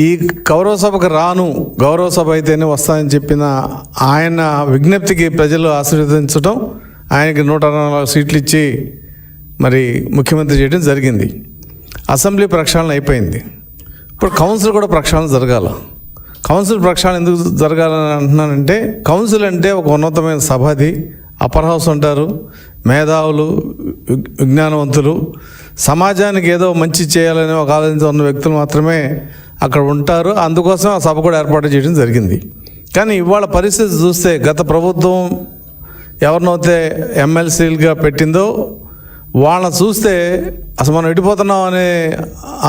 ఈ గౌరవ సభకు రాను, గౌరవ సభ అయితేనే వస్తానని చెప్పిన ఆయన విజ్ఞప్తికి ప్రజలు ఆశీర్వదించడం, ఆయనకి 164 సీట్లు ఇచ్చి మరి ముఖ్యమంత్రి చేయడం జరిగింది. అసెంబ్లీ ప్రక్షాళన అయిపోయింది. ఇప్పుడు కౌన్సిల్ కూడా ప్రక్షాళన జరగాల. కౌన్సిల్ ప్రక్షాళన ఎందుకు జరగాలని అంటున్నానంటే, కౌన్సిల్ అంటే ఒక ఉన్నతమైన సభ. అది అప్పర్ హౌస్ అంటారు. మేధావులు, విజ్ఞానవంతులు, సమాజానికి ఏదో మంచి చేయాలని ఒక ఆలోచన ఉన్న వ్యక్తులు మాత్రమే అక్కడ ఉంటారు. అందుకోసం ఆ సభ కూడా ఏర్పాటు చేయడం జరిగింది. కానీ ఇవాళ పరిస్థితి చూస్తే, గత ప్రభుత్వం ఎవరినైతే ఎమ్మెల్సీలుగా పెట్టిందో వాళ్ళని చూస్తే అసలు మనం ఎడిపోతున్నాం అనే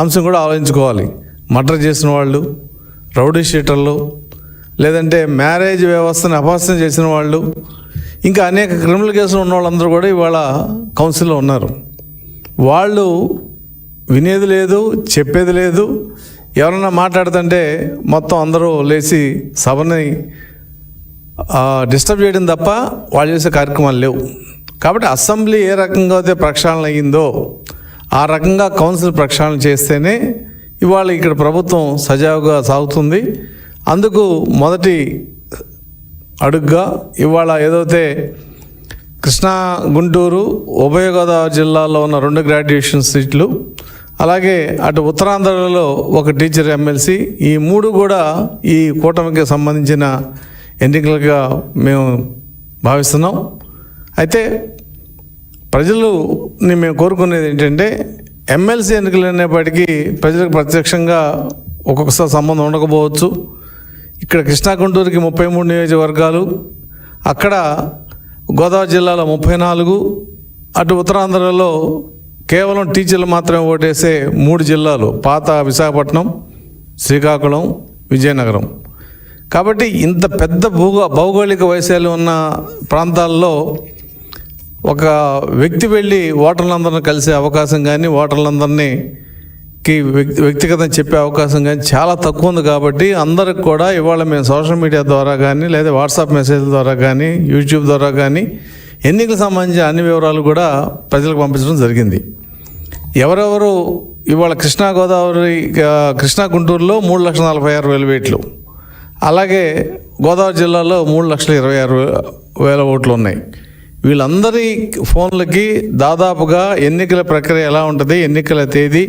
అంశం కూడా ఆలోచించుకోవాలి. మర్డర్ చేసిన వాళ్ళు, రౌడీ షీటర్లు, లేదంటే మ్యారేజ్ వ్యవస్థను అపహాస్యం చేసిన వాళ్ళు, ఇంకా అనేక క్రిమినల్ కేసులు ఉన్న వాళ్ళందరూ కూడా ఇవాళ కౌన్సిల్లో ఉన్నారు. వాళ్ళు వినేది లేదు, చెప్పేది లేదు. ఎవరన్నా మాట్లాడుతుంటే మొత్తం అందరూ లేచి సభని డిస్టర్బ్ చేయడం తప్ప వాళ్ళు చేసే కార్యక్రమాలు లేవు. కాబట్టి అసెంబ్లీ ఏ రకంగా అయితే ప్రక్షాళన అయ్యిందో ఆ రకంగా కౌన్సిల్ ప్రక్షాళన చేస్తేనే ఇవాళ ఇక్కడ ప్రభుత్వం సజావుగా సాగుతుంది. అందుకు మొదటి అడుగ్గా ఇవాళ ఏదైతే కృష్ణా, గుంటూరు, ఉభయ గోదావరి జిల్లాల్లో ఉన్న 2 గ్రాడ్యుయేషన్ సీట్లు, అలాగే అటు ఉత్తరాంధ్రలో ఒక టీచర్ ఎమ్మెల్సీ, ఈ 3 కూడా ఈ కూటమికి సంబంధించిన ఎన్నికలుగా మేము భావిస్తున్నాం. అయితే ప్రజలని మేము కోరుకునేది ఏంటంటే, ఎమ్మెల్సీ ఎన్నికలు అనేప్పటికీ ప్రజలకు ప్రత్యక్షంగా ఒక్కొక్కసారి సంబంధం ఉండకపోవచ్చు. ఇక్కడ కృష్ణా, గుంటూరుకి 33 నియోజకవర్గాలు, అక్కడ గోదావరి జిల్లాలో 34, అటు ఉత్తరాంధ్రలో కేవలం టీచర్లు మాత్రమే ఓటేసే 3 జిల్లాలు, పాత విశాఖపట్నం, శ్రీకాకుళం, విజయనగరం. కాబట్టి ఇంత పెద్ద భౌగోళిక వైశాల్యం ఉన్న ప్రాంతాల్లో ఒక వ్యక్తి వెళ్ళి ఓటర్లందరినీ కలిసే అవకాశం కానీ, ఓటర్లందరినీ వ్యక్తిగతంగా చెప్పే అవకాశం కానీ చాలా తక్కువ ఉంది. కాబట్టి అందరికి కూడా ఇవాళ మేము సోషల్ మీడియా ద్వారా కానీ, లేదా వాట్సాప్ మెసేజ్ల ద్వారా కానీ, యూట్యూబ్ ద్వారా కానీ ఎన్నికలకు సంబంధించిన అన్ని వివరాలు కూడా ప్రజలకు పంపించడం జరిగింది. ఎవరెవరు ఇవాళ కృష్ణా, గుంటూరులో 3,46,000 ఓట్లు, అలాగే గోదావరి జిల్లాలో 3,26,000 ఓట్లు ఉన్నాయి. వీళ్ళందరి ఫోన్లకి దాదాపుగా ఎన్నికల ప్రక్రియ ఎలా ఉంటుంది, ఎన్నికల తేదీ,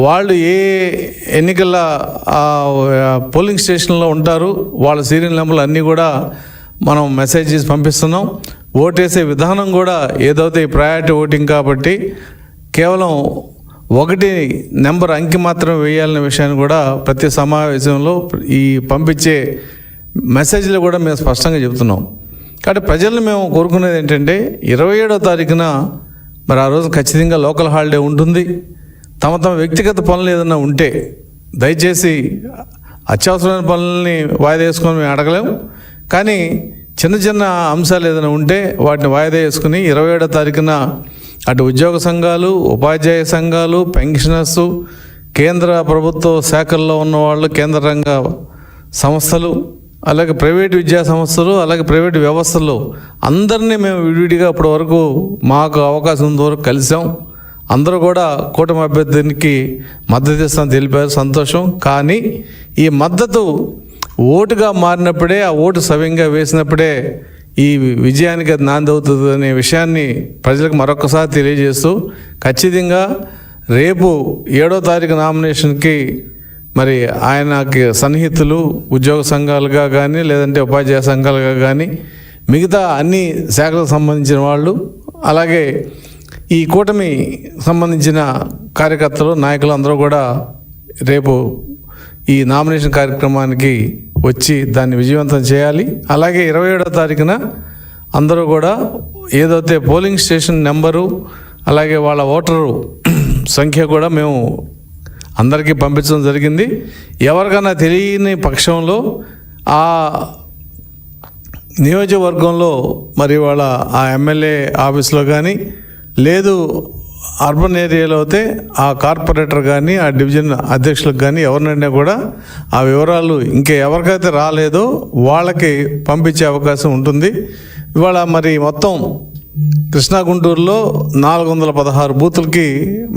వాళ్ళు ఏ ఎన్నికల పోలింగ్ స్టేషన్లో ఉంటారు, వాళ్ళ సీరియల్ నెంబర్లు అన్నీ కూడా మనం మెసేజెస్ పంపిస్తున్నాం. ఓటేసే విధానం కూడా ఏదైతే ప్రయారిటీ ఓటింగ్ కాబట్టి కేవలం 1 నెంబర్ అంకి మాత్రమే వేయాలనే విషయాన్ని కూడా ప్రతి సమావేశంలో ఈ పంపించే మెసేజ్లు కూడా మేము స్పష్టంగా చెబుతున్నాం. కాబట్టి ప్రజలను మేము కోరుకునేది ఏంటంటే, 27వ తారీఖున మరి ఆ రోజు ఖచ్చితంగా లోకల్ హాలిడే ఉంటుంది. తమ వ్యక్తిగత పనులు ఏదైనా ఉంటే దయచేసి, అత్యవసరమైన పనులని వాయిదా వేసుకొని మేము అడగలేము, కానీ చిన్న చిన్న అంశాలు ఏదైనా ఉంటే వాటిని వాయిదా వేసుకుని 27వ తారీఖున అటు ఉద్యోగ సంఘాలు, ఉపాధ్యాయ సంఘాలు, పెన్షనర్సు, కేంద్ర ప్రభుత్వ శాఖల్లో ఉన్నవాళ్ళు, కేంద్ర రంగ సంస్థలు, అలాగే ప్రైవేటు విద్యా సంస్థలు, అలాగే ప్రైవేటు వ్యవస్థలు అందరినీ మేము విడివిడిగా ఇప్పటి వరకు మాకు అవకాశం ఉన్న వరకు కలిసాం. అందరూ కూడా కూటమి అభ్యర్థికి మద్దతు ఇస్తామని తెలిపారు, సంతోషం. కానీ ఈ మద్దతు ఓటుగా మారినప్పుడే, ఆ ఓటు సవ్యంగా వేసినప్పుడే ఈ విజయానికి అది నాంది అవుతుంది అనే విషయాన్ని ప్రజలకు మరొకసారి తెలియజేస్తూ, ఖచ్చితంగా రేపు 7వ తారీఖు నామినేషన్కి మరి ఆయనకి సన్నిహితులు, ఉద్యోగ సంఘాలుగా కానీ, లేదంటే ఉపాధ్యాయ సంఘాలుగా కానీ, మిగతా అన్ని శాఖలకు సంబంధించిన వాళ్ళు, అలాగే ఈ కూటమి సంబంధించిన కార్యకర్తలు, నాయకులు అందరూ కూడా రేపు ఈ నామినేషన్ కార్యక్రమానికి వచ్చి దాన్ని విజయవంతం చేయాలి. అలాగే 27వ తారీఖున అందరూ కూడా ఏదైతే పోలింగ్ స్టేషన్ నెంబరు, అలాగే వాళ్ళ ఓటరు సంఖ్య కూడా మేము అందరికీ పంపించడం జరిగింది. ఎవరికైనా తెలియని పక్షంలో ఆ నియోజకవర్గంలో మరి వాళ్ళ ఆ ఎమ్మెల్యే ఆఫీస్లో కానీ, లేదు అర్బన్ ఏరియాలో అయితే ఆ కార్పొరేటర్ కానీ, ఆ డివిజన్ అధ్యక్షులకు కానీ ఎవరినైనా కూడా ఆ వివరాలు ఇంకా ఎవరికైతే రాలేదో వాళ్ళకి పంపించే అవకాశం ఉంటుంది. ఇవాళ మరి మొత్తం కృష్ణా, గుంటూరులో 416 బూతులకి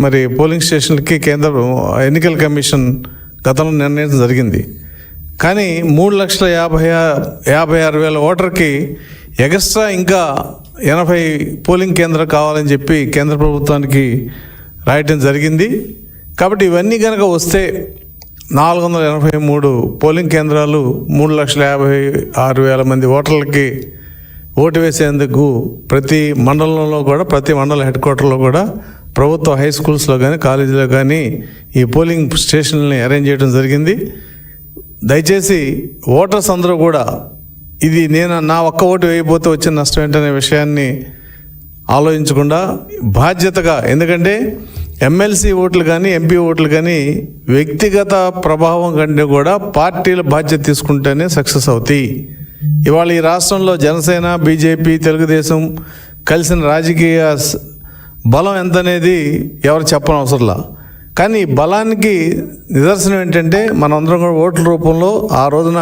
మరి పోలింగ్ స్టేషన్లకి కేంద్ర ఎన్నికల కమిషన్ గతంలో నిర్ణయించడం జరిగింది. కానీ 3,56,000 ఓటర్కి ఎక్స్ట్రా ఇంకా 80 పోలింగ్ కేంద్రాలు కావాలని చెప్పి కేంద్ర ప్రభుత్వానికి రాయటం జరిగింది. కాబట్టి ఇవన్నీ కనుక వస్తే 483 పోలింగ్ కేంద్రాలు 3,56,000 మంది ఓటర్లకి ఓటు వేసేందుకు ప్రతి మండలంలో కూడా, ప్రతి మండల హెడ్ క్వార్టర్లో కూడా ప్రభుత్వ హై స్కూల్స్లో కానీ కాలేజీలో కానీ ఈ పోలింగ్ స్టేషన్లని అరేంజ్ చేయడం జరిగింది. దయచేసి ఓటర్స్ అందరూ కూడా ఇది నేను నా ఒక్క ఓటు వేయకపోతే వచ్చిన నష్టం ఏంటనే విషయాన్ని ఆలోచించకుండా బాధ్యతగా, ఎందుకంటే ఎమ్మెల్సీ ఓట్లు కానీ ఎంపీ ఓట్లు కానీ వ్యక్తిగత ప్రభావం కంటే కూడా పార్టీల బాధ్యత తీసుకుంటేనే సక్సెస్ అవుతాయి. ఇవాళ ఈ రాష్ట్రంలో జనసేన, బీజేపీ, తెలుగుదేశం కలిసిన రాజకీయ బలం ఎంత అనేది ఎవరు చెప్పనవసరంలా. కానీ బలానికి నిదర్శనం ఏంటంటే మనందరం కూడా ఓట్ల రూపంలో ఆ రోజున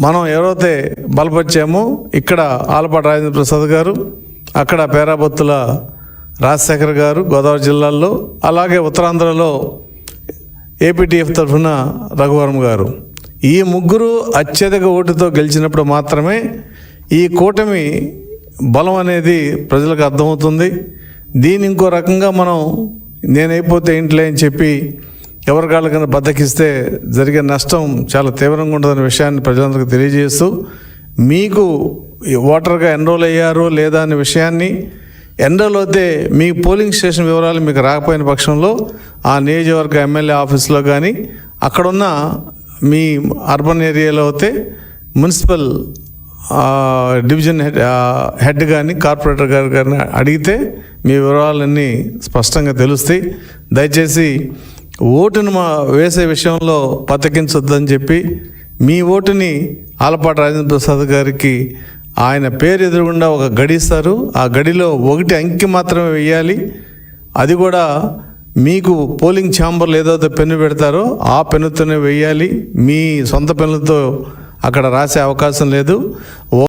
మనం ఎవరైతే బలపరిచామో, ఇక్కడ ఆలపాటి రాజేంద్ర ప్రసాద్ గారు, అక్కడ పేరాబత్తుల రాజశేఖర్ గారు గోదావరి జిల్లాల్లో, అలాగే ఉత్తరాంధ్రలో ఏపీటీఎఫ్ తరఫున రఘువరం గారు, ఈ ముగ్గురు అత్యధిక ఓటుతో గెలిచినప్పుడు మాత్రమే ఈ కూటమి బలం అనేది ప్రజలకు అర్థమవుతుంది. దీన్ని ఇంకో రకంగా మనం నేనైపోతే ఏంటిలే అని చెప్పి ఎవరికాళ్ళకన్నా బద్దకిస్తే జరిగే నష్టం చాలా తీవ్రంగా ఉంటుందనే విషయాన్ని ప్రజలందరికీ తెలియజేస్తూ, మీకు ఓటర్గా ఎన్రోల్ అయ్యారో లేదా అనే విషయాన్ని, ఎన్రోల్ అయితే మీ పోలింగ్ స్టేషన్ వివరాలు మీకు రాకపోయిన పక్షంలో ఆ నియోజకవర్గ ఎమ్మెల్యే ఆఫీస్లో కానీ, అక్కడున్న మీ అర్బన్ ఏరియాలో అయితే మున్సిపల్ డివిజన్ హెడ్ కానీ కార్పొరేటర్ గారు కానీ అడిగితే మీ వివరాలన్నీ స్పష్టంగా తెలుస్తాయి. దయచేసి ఓటును వేసే విషయంలో బతికించొద్దని చెప్పి మీ ఓటుని ఆలపాటి రాజేంద్ర ప్రసాద్ గారికి ఆయన పేరు ఎదురుగుండా ఒక గడి ఇస్తారు. ఆ గడిలో 1 అంకె మాత్రమే వేయాలి. అది కూడా మీకు పోలింగ్ ఛాంబర్లు ఏదైతే పెన్ను పెడతారో ఆ పెన్నుతోనే వేయాలి. మీ సొంత పెన్నుతో అక్కడ రాసే అవకాశం లేదు.